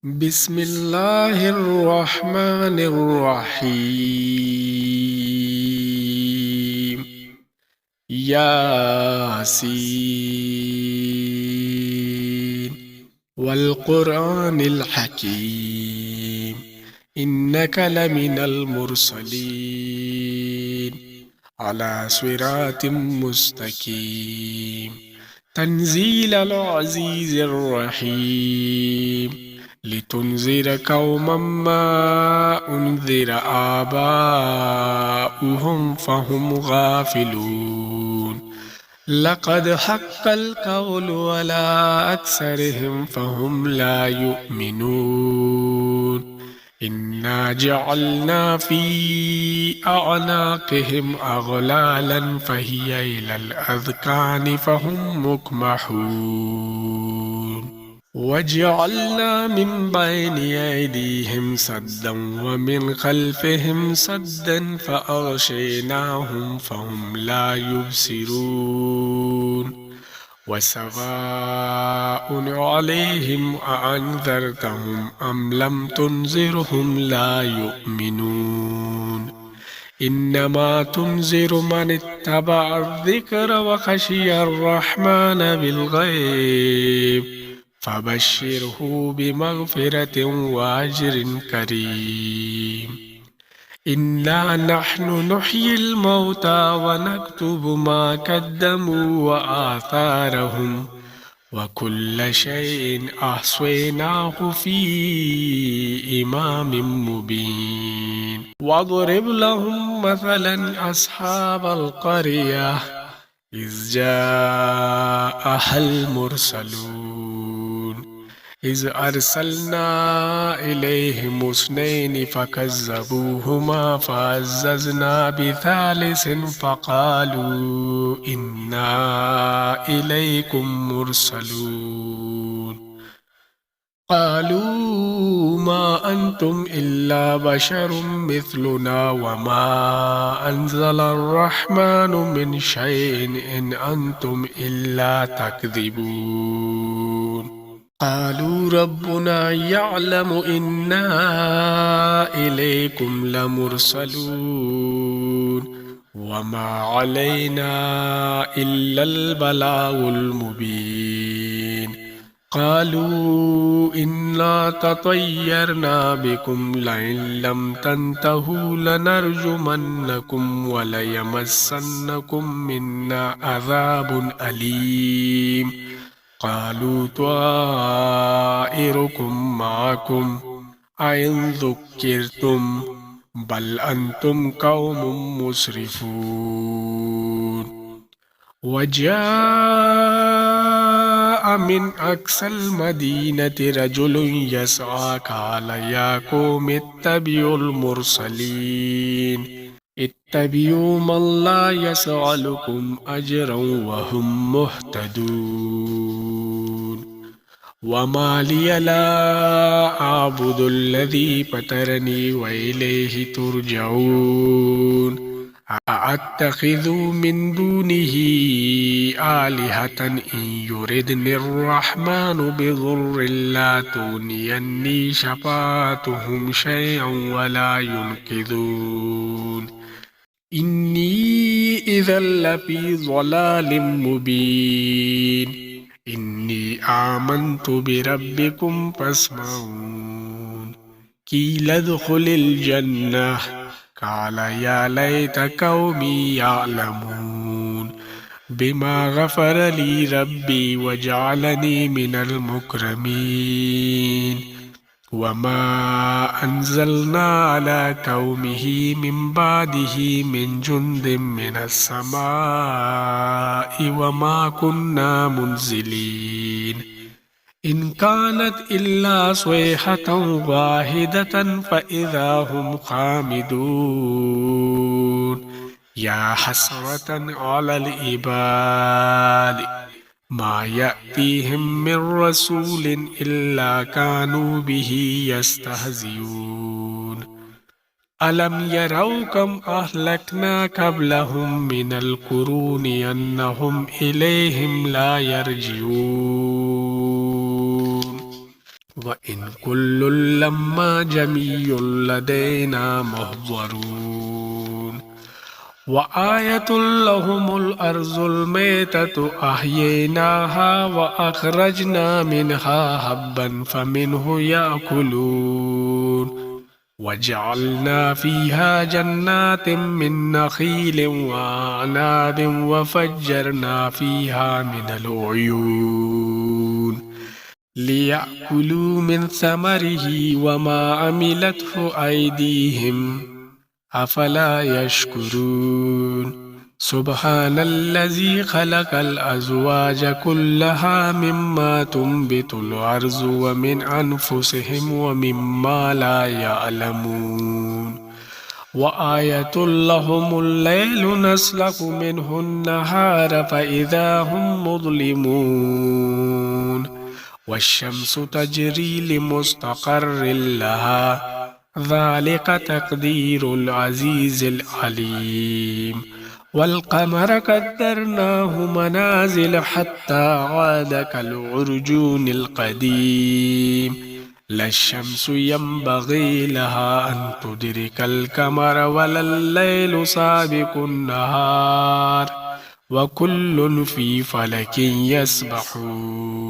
بسم الله الرحمن الرحيم. ياسين والقرآن الحكيم إنك لمن المرسلين على صراط مستقيم تنزيل العزيز الرحيم لتنذر قوما ما أنذر آباؤهم فهم غافلون لقد حق القول على أكثرهم فهم لا يؤمنون إنا جعلنا في أعناقهم أغلالا فهي إلى الأذقان فهم مقمحون وجعلنا من بين أيديهم سدا ومن خلفهم سدا فأغشيناهم فهم لا يبصرون وسواء عليهم أأنذرتهم أم لم تنذرهم لا يؤمنون إنما تنذر من اتبع الذكر وخشي الرحمن بالغيب فبشره بمغفرة وأجر كريم إنا نحن نحيي الموتى ونكتب ما قدموا وآثارهم وكل شيء أحصيناه في إمام مبين واضرب لهم مثلا أصحاب القرية إذ جاءها المرسلون إذ أرسلنا إليهم اثنين فكذبوهما فعززنا بثالث فقالوا إنا إليكم مرسلون قالوا ما أنتم إلا بشر مثلنا وما أنزل الرحمن من شيء إن أنتم إلا تكذبون قالوا ربنا يعلم إنا إليكم لمرسلون وما علينا إلا البلاغ المبين قالوا إنا تطيرنا بكم لئن لم تنتهوا لنرجمنكم وليمسنكم منا عذاب أليم قالوا طائركم معكم أئن ذكرتم بل أنتم قوم مسرفون وجاء من أقصى المدينة رجل يسعى قال يا قوم اتبعوا المرسلين اتبعوا من لا يسألكم أجرا وهم مهتدون وما لي لا أعبد الذي فطرني وإليه ترجعون أأتخذ من دونه آلهة إن يردني الرحمن بضر لا تغنيني شفاعتهم شيئا ولا ينقذون إني إذا لفي ضلال مبين إني آمنت بربكم فاسمعون قيل ادخل الجنة قال يا ليت قومي يعلمون بما غفر لي ربي وجعلني من المكرمين وما أنزلنا على قومه من بعده من جند من السماء وما كنا منزلين إن كانت إلا صيحة واحدة فإذا هم خامدون يا حسرة على العباد ما يأتيهم من رسول إلا كانوا به يستهزئون ألم يروا كم أهلكنا قبلهم من القرون أنهم إليهم لا يرجعون وإن كل لما جميع لدينا محضرون وآية لهم الأرض الميتة أحييناها وأخرجنا منها حبا فمنه يأكلون وجعلنا فيها جنات من نخيل وأعناب وفجرنا فيها من العيون ليأكلوا من ثمره وما عملته أيديهم أفلا يشكرون سبحان الذي خلق الأزواج كلها مما تنبت الأرض ومن أنفسهم ومما لا يعلمون وآية لهم الليل نسلخ منه النهار فإذا هم مظلمون والشمس تجري لمستقر لها ذلك تقدير العزيز العليم والقمر قدرناه منازل حتى عاد كالعرجون القديم لا الشمس ينبغي لها أن تدرك القمر ولا الليل سابق النهار وكل في فلك يسبحون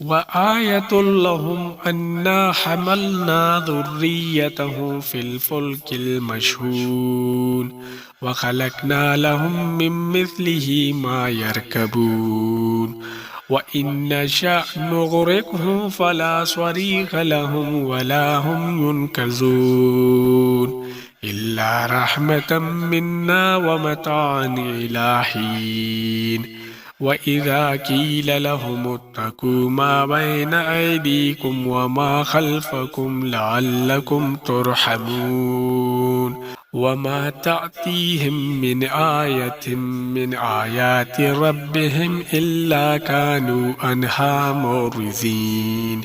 وآية لهم أنا حملنا ذريته في الفلك المشحون وخلقنا لهم من مثله ما يركبون وإن نشأ نغرقهم فلا صريخ لهم ولا هم ينقذون إلا رحمة منا ومتاعا إلى حين وإذا قيل لهم اتقوا ما بين أيديكم وما خلفكم لعلكم ترحمون وما تأتيهم من آية من آيات ربهم إلا كانوا عنها معرضين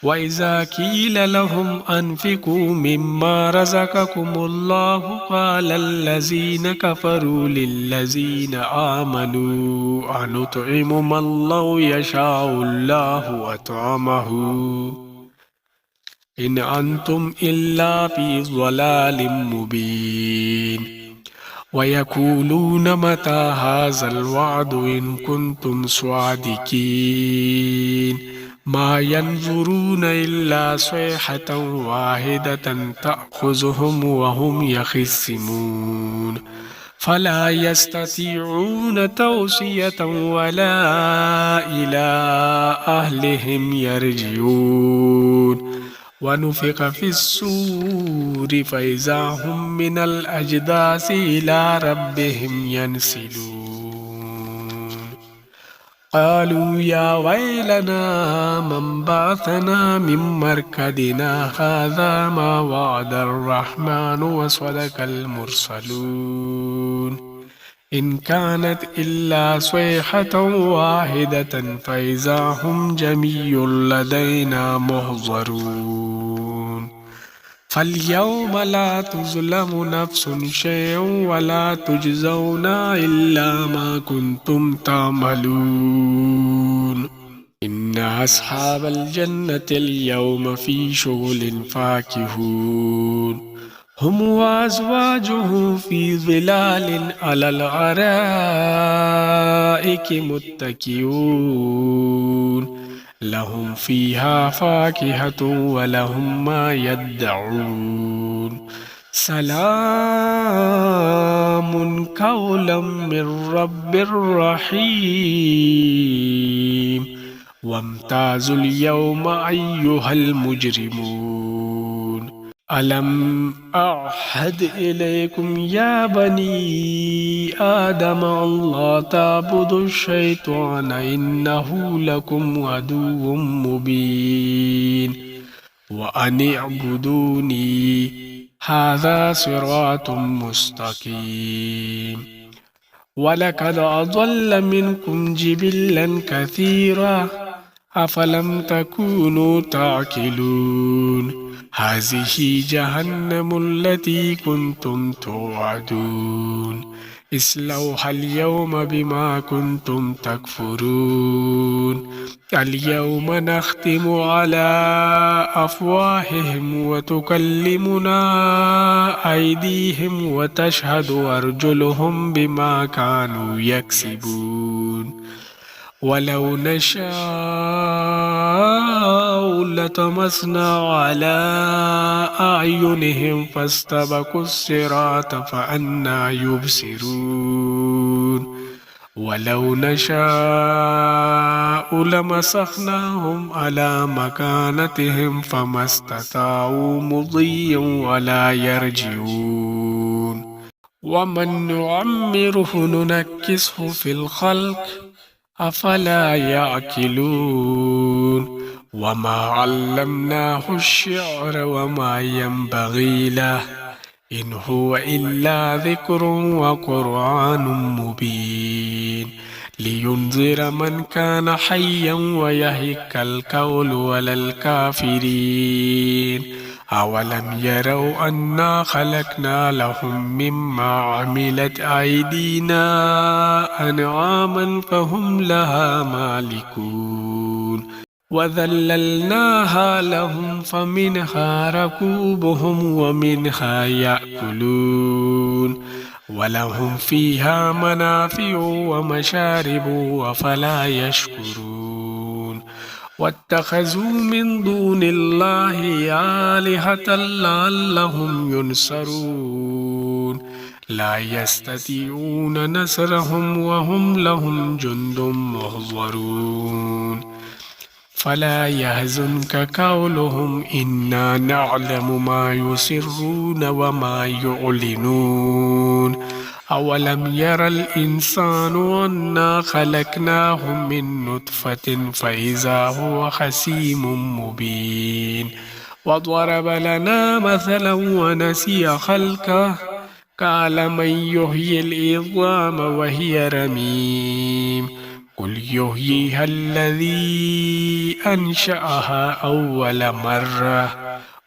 وإذا قيل لهم أنفقوا مما رزقكم الله قال الذين كفروا للذين آمنوا أنطعم من لو يشاء الله أطعمه إن أنتم إلا في ضلال مبين ويقولون متى هذا الوعد إن كنتم صادقين ما ينظرون إلا صيحة واحدة تأخذهم وهم يخصمون فلا يستطيعون توصية ولا إلى أهلهم يرجعون ونفخ في الصور فإذا هم من الأجداث إلى ربهم ينسلون قالوا يا ويلنا من بعثنا من مركدنا هذا ما وعد الرحمن وصدق المرسلون إن كانت إلا صيحة واحدة فإذا هم جميع لدينا محضرون فاليوم لا تظلم نفس شيئا ولا تجزون إلا ما كنتم تعملون إن أصحاب الجنة اليوم في شغل فاكهون هم وأزواجهم في ظلال على الأرائك متكئون لهم فيها فاكهة ولهم ما يدعون سلام قولا من رب رحيم وامتازوا اليوم أيها المجرمون ألم أعهد إليكم يا بني آدم ألا تعبدوا الشيطان إنه لكم عدو مبين وأن اعبدوني هذا صراط مستقيم ولقد أضل منكم جبلا كثيرا أفلم تكونوا تعقلون هذه جهنم التي كنتم توعدون اصلوها اليوم بما كنتم تكفرون اليوم نختم على أفواههم وتكلمنا أيديهم وتشهد أرجلهم بما كانوا يكسبون ولو نشاء لطمسنا على أعينهم فاستبقوا الصراط فأنى يبصرون ولو نشاء لمسخناهم على مكانتهم فما استطاعوا مضيا ولا يرجعون ومن نعمره ننكسه في الخلق أفلا يعقلون وما علمناه الشعر وما ينبغي له إن هو إلا ذكر وقرآن مبين لينذر من كان حيا ويهك القول على الكافرين أولم يروا أنا خلقنا لهم مما عملت أيدينا أنعاما فهم لها مالكون وذللناها لهم فمنها ركوبهم ومنها يأكلون ولهم فيها منافع ومشارب وفلا يشكرون واتخذوا من دون الله آلهة لعلهم ينصرون لا يستطيعون نصرهم وهم لهم جند محضرون فلا يحزنك قولهم إنا نعلم ما يسرون وما يعلنون أولم ير الإنسان أنا خلقناه من نطفة فإذا هو خصيم مبين وضرب لنا مثلا ونسي خلقه قال من يحيي العظام وهي رميم قل يحييها الذي أنشأها أول مرة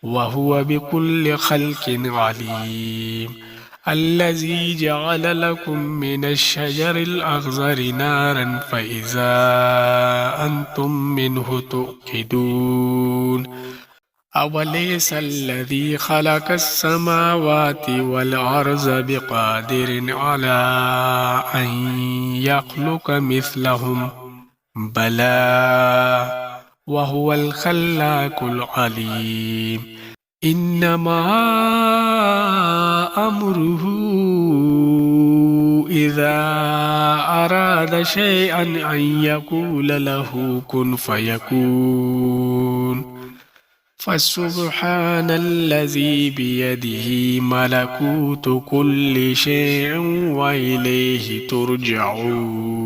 وهو بكل خلق عليم الذي جعل لكم من الشجر الأخضر نارا فإذا أنتم منه توقدون أوليس الذي خلق السماوات والأرض بقادر على أن يخلق مثلهم بلى وهو الخلاق العليم إنما أمره إذا أراد شيئا أن يقول له كن فيكون فسبحان الذي بيده ملكوت كل شيء وإليه ترجعون